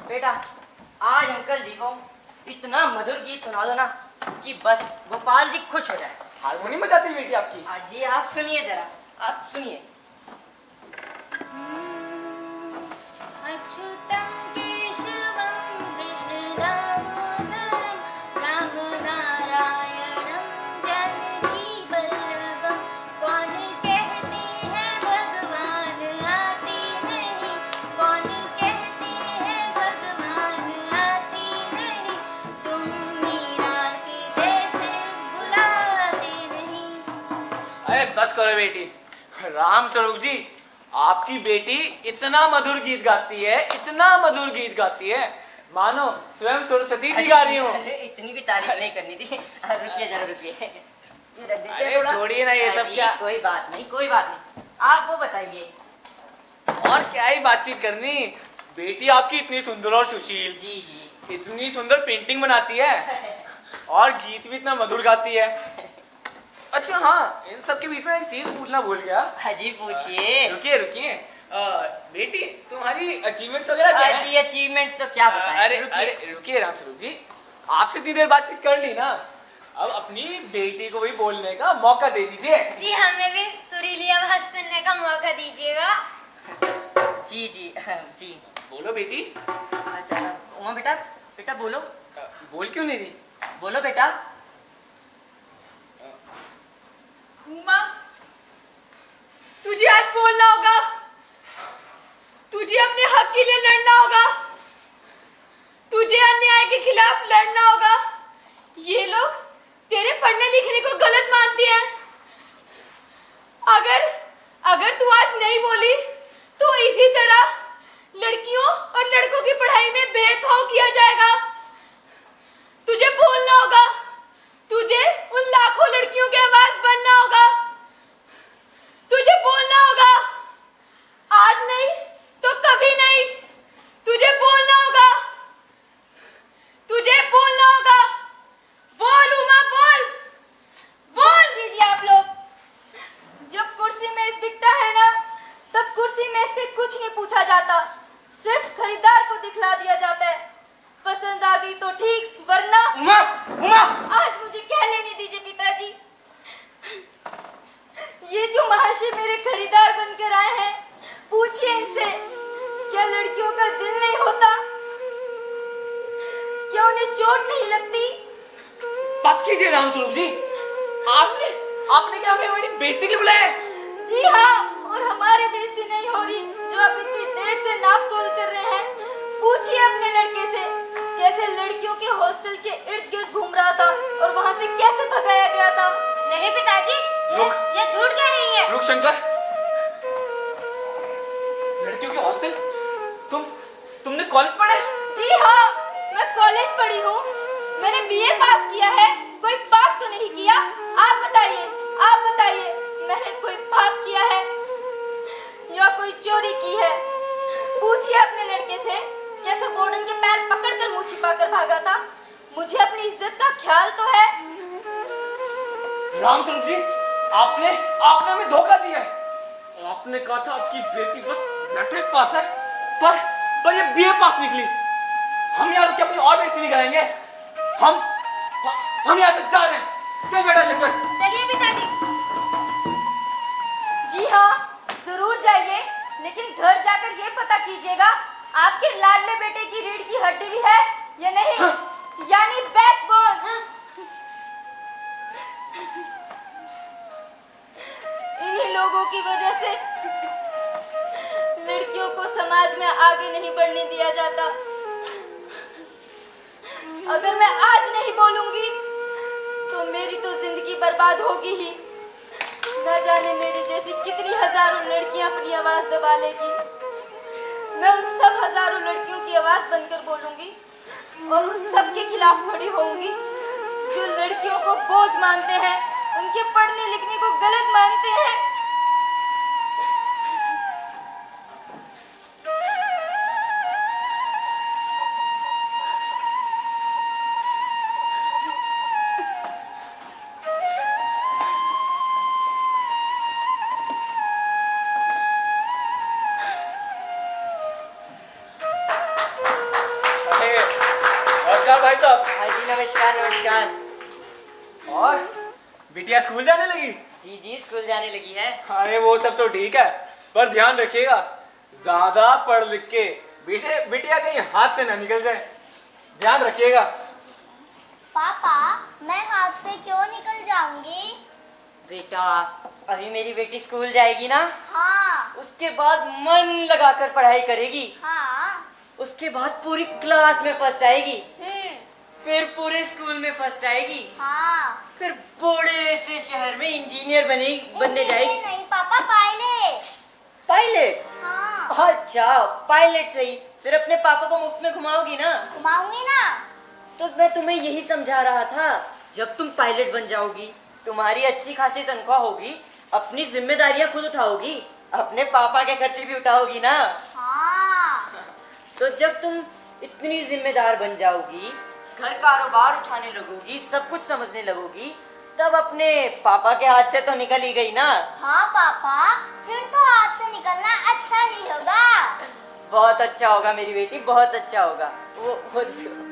बेटा आज अंकल जी को इतना मधुर गीत सुना दो ना कि बस गोपाल जी खुश हो जाए। हारमोनियम बजाती बेटी आपकी? जी आप सुनिए जरा, आप सुनिए। अच्युतं केशवं कृष्णदामोदरं रामनारायणं जानकीवल्लभं। कौन कहती है भगवान आती नहीं, कौन कहती है भगवान आती नहीं, तुम मीरा के जैसे बुलाते नहीं। अरे बस करो बेटी। राम स्वरूप जी, आपकी बेटी इतना मधुर गीत गाती है, इतना मधुर गीत गाती है, मानो स्वयं सरस्वती जी गा रही हो। इतनी भी तारीफ नहीं करनी थी। रुकिए जरा रुकिए, ये रख दीजिए अरे थोड़ा। छोड़िए ना ये सब जी, क्या। कोई बात नहीं कोई बात नहीं, आप वो बताइए। और क्या ही बातचीत करनी, बेटी आपकी इतनी सुंदर और सुशील, जी जी इतनी सुंदर पेंटिंग बनाती है और गीत भी इतना मधुर गाती है। अच्छा हाँ, इन सब के बीच में एक चीज पूछना भूल गया। जी पूछिए। रुकिए बेटी, तुम्हारी अचीवमेंट्स वगैरह क्या है? जी अचीवमेंट्स तो क्या बताएं। अरे रुकिए राम स्वरूप जी, आपसे इतनी देर बातचीत कर ली ना, अब अपनी बेटी को भी बोलने का मौका दे दीजिए। जी हमें भी सुरीली आवाज सुनने का मौका दीजिएगा। जी जी जी बोलो बेटी। अच्छा उमा बेटा, बेटा बोलो। बोल क्यों नहीं रही? बोलो बेटा। उमा, तुझे आज बोलना होगा, तुझे अपने हक के लिए लड़ना होगा, तुझे अन्याय के खिलाफ लड़ना होगा। ये लोग तेरे पढ़ने लिखने को गलत मानते हैं। अगर तू आज नहीं बोली तो इसी तरह लड़कियों और लड़कों की पढ़ाई में भेदभाव किया जाएगा। तुझे बोलना होगा, तुझे उन लाखों लड़कियों की आवाज बनना होगा, तुझे बोलना होगा, आज नहीं तो कभी नहीं, तुझे बोलना होगा, तुझे बोलना होगा। बोल उमा, बोल कीजिए आप लोग। जब कुर्सी मेज बिकता है ना, तब कुर्सी मेज से कुछ नहीं पूछा जाता, सिर्फ खरीदार को दिखला दिया जाता है। पसंद आ गई तो ठीक, वरना उमा आज मुझे कह लेने दीजिए पिताजी। ये जो महाशय मेरे खरीदार बनकर आए हैं, पूछिए इनसे, क्या लड़कियों का दिल नहीं होता? क्या उन्हें चोट नहीं लगती? बस कीजिए राम स्वरूप जी, आपने क्या हमें हमारी बेइज्जती के लिए बुलाया? जी हाँ, और हमारी बेइज्जती नहीं हो रही जो आप इतनी देर से नाप तोल कर रहे हैं। पूछिए अपने लड़के से, कैसे लड़कियों के हॉस्टल के इर्द गिर्द घूम रहा था और वहाँ से कैसे भगाया गया था। नहीं पिताजी, ये झूठ कह रही है। रुक शंकर, लड़कियों के हॉस्टल? तुमने कॉलेज पढ़ा है? जी हाँ, मैं कॉलेज पढ़ी हूँ, मैंने बीए पास किया है, कोई पाप तो नहीं किया। आप बताइए मैंने कोई पाप किया है या कोई चोरी की है? पूछिए अपने लड़के से, कैसे वार्डन के पैर पकड़कर मुंह छिपाकर भागा था। मुझे अपनी इज्जत का ख्याल तो है। राम स्वरूप जी, आपने हमें धोखा दिया है। आपने कहा था आपकी बेटी बस मैट्रिक पास है, पर ये बीए पास निकली। हम यहाँ रुक के अपनी और बेइज्जती नहीं कराएंगे। हम यहाँ से जा रहे हैं। चल बेटा शंकर। चलिए पिताजी। जी हाँ, जरूर जाइए, लेकिन घर जाकर ये पता कीजिएगा आपके लाडले बेटे की रीढ़ की हड्डी भी है या नहीं। यानी बैकबोन। इन्हीं लोगों की वजह से लड़कियों को समाज में आगे नहीं बढ़ने दिया जाता। अगर मैं आज नहीं बोलूंगी तो मेरी तो जिंदगी बर्बाद होगी ही। न जाने मेरी जैसी कितनी हजारों लड़कियां अपनी आवाज दबा लेगी। मैं उन सब हजारों लड़कियों की आवाज बनकर बोलूंगी और उन सब के खिलाफ खड़ी होंगी जो लड़कियों को बोझ मानते हैं, उनके पढ़ने लिखने को गलत मानते हैं। नमस्कार भाई साहब। हाँ जी, नमस्कार नमस्कार। और बिटिया स्कूल जाने लगी? जी जी, स्कूल जाने लगी है। अरे वो सब तो ठीक है, पर ध्यान रखिएगा ज्यादा पढ़ लिख के बिटिया कहीं हाथ से ना निकल जाए, ध्यान रखिएगा। पापा, मैं हाथ से क्यों निकल जाऊंगी? बेटा, अभी मेरी बेटी स्कूल जाएगी ना, हाँ। उसके बाद मन लगाकर पढ़ाई करेगी, हाँ। उसके बाद पूरी क्लास में फर्स्ट आएगी, फिर पूरे स्कूल में फर्स्ट आएगी, हाँ। फिर बड़े से शहर में इंजीनियर बनने जाएगी। नहीं पापा, पायलट। पायलट? हाँ। अच्छा, पायलट सही। फिर अपने पापा को मुफ्त में घुमाओगी ना? घुमाऊंगी ना। तो मैं तुम्हें यही समझा रहा था, जब तुम पायलट बन जाओगी, तुम्हारी अच्छी खासी तनख्वाह होगी, अपनी जिम्मेदारियां खुद उठाओगी, अपने पापा के खर्चे भी उठाओगी ना। हाँ। तो जब तुम इतनी जिम्मेदार बन जाओगी, घर कारोबार उठाने लगोगी, सब कुछ समझने लगोगी, तब अपने पापा के हाथ से तो निकल ही गई ना। हाँ पापा, फिर तो हाथ से निकलना अच्छा ही होगा। बहुत अच्छा होगा मेरी बेटी, बहुत अच्छा होगा। वो देखो।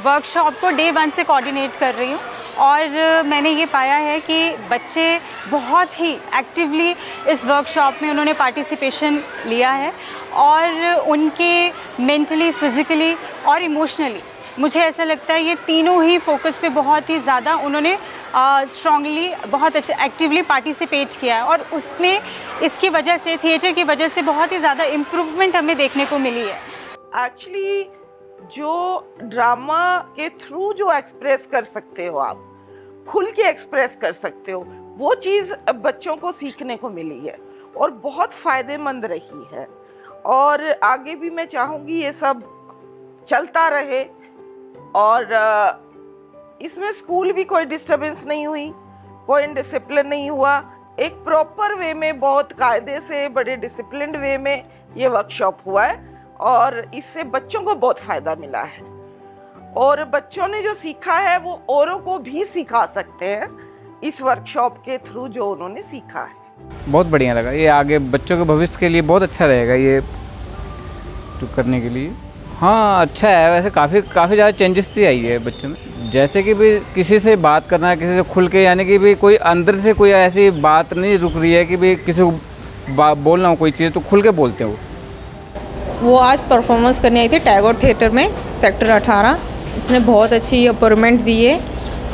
वर्कशॉप को डे 1 से कोऑर्डिनेट कर रही हूँ और मैंने ये पाया है कि बच्चे बहुत ही एक्टिवली इस वर्कशॉप में उन्होंने पार्टिसिपेशन लिया है और उनके मेंटली, फिज़िकली और इमोशनली मुझे ऐसा लगता है ये तीनों ही फोकस पे बहुत ही ज़्यादा उन्होंने स्ट्रांगली बहुत अच्छा एक्टिवली पार्टिसिपेट किया है और उसमें इसकी वजह से, थिएटर की वजह से बहुत ही ज़्यादा इम्प्रूवमेंट हमें देखने को मिली है। एक्चुअली जो ड्रामा के थ्रू जो एक्सप्रेस कर सकते हो, आप खुल के एक्सप्रेस कर सकते हो, वो चीज़ बच्चों को सीखने को मिली है और बहुत फ़ायदेमंद रही है। और आगे भी मैं चाहूँगी ये सब चलता रहे और इसमें स्कूल भी कोई डिस्टर्बेंस नहीं हुई, कोई डिसिप्लिन नहीं हुआ। एक प्रॉपर वे में, बहुत कायदे से, बड़े डिसिप्लिन्ड वे में ये वर्कशॉप हुआ है और इससे बच्चों को बहुत फ़ायदा मिला है और बच्चों ने जो सीखा है वो औरों को भी सिखा सकते हैं इस वर्कशॉप के थ्रू जो उन्होंने सीखा है। बहुत बढ़िया लगा, ये आगे बच्चों के भविष्य के लिए बहुत अच्छा रहेगा ये तो करने के लिए। हाँ अच्छा है, वैसे काफ़ी ज़्यादा चेंजेस भी आई है बच्चों में, जैसे कि भी किसी से बात करना, किसी से खुल के, यानी कि भी कोई अंदर से कोई ऐसी बात नहीं रुक रही है कि भी किसी को बोलना हो कोई चीज़ तो खुल के बोलते हैं वो आज परफॉर्मेंस करने आई थी टैगोर थिएटर में, सेक्टर 18। उसने बहुत अच्छी अपॉइंटमेंट दी है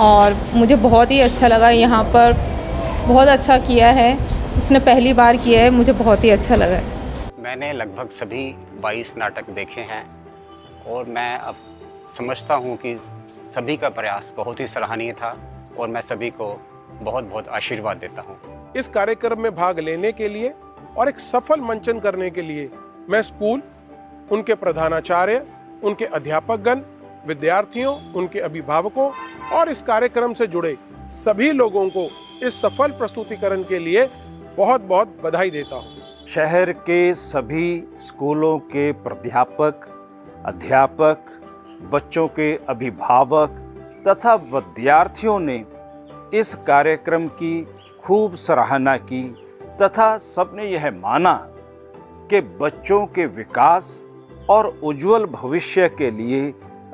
और मुझे बहुत ही अच्छा लगा, यहाँ पर बहुत अच्छा किया है, उसने पहली बार किया है, मुझे बहुत ही अच्छा लगा। मैंने लगभग सभी 22 नाटक देखे हैं और मैं अब समझता हूँ कि सभी का प्रयास बहुत ही सराहनीय था और मैं सभी को बहुत बहुत आशीर्वाद देता हूँ। इस कार्यक्रम में भाग लेने के लिए और एक सफल मंचन करने के लिए मैं स्कूल, उनके प्रधानाचार्य, उनके अध्यापकगण, विद्यार्थियों, उनके अभिभावकों और इस कार्यक्रम से जुड़े सभी लोगों को इस सफल प्रस्तुतिकरण के लिए बहुत बहुत बधाई देता हूँ। शहर के सभी स्कूलों के प्राध्यापक, अध्यापक, बच्चों के अभिभावक तथा विद्यार्थियों ने इस कार्यक्रम की खूब सराहना की तथा सबने यह माना कि बच्चों के विकास और उज्जवल भविष्य के लिए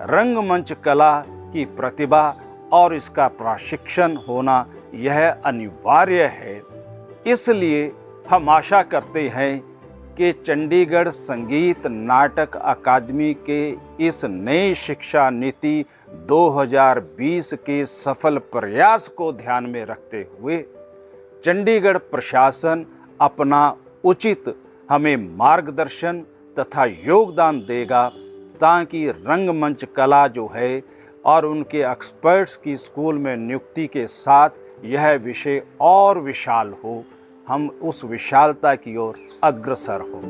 रंगमंच कला की प्रतिभा और इसका प्रशिक्षण होना यह अनिवार्य है। इसलिए हम आशा करते हैं कि चंडीगढ़ संगीत नाटक अकादमी के इस नई शिक्षा नीति 2020 के सफल प्रयास को ध्यान में रखते हुए चंडीगढ़ प्रशासन अपना उचित हमें मार्गदर्शन तथा योगदान देगा ताकि रंगमंच कला जो है और उनके एक्सपर्ट्स की स्कूल में नियुक्ति के साथ यह विषय और विशाल हो, हम उस विशालता की ओर अग्रसर हो।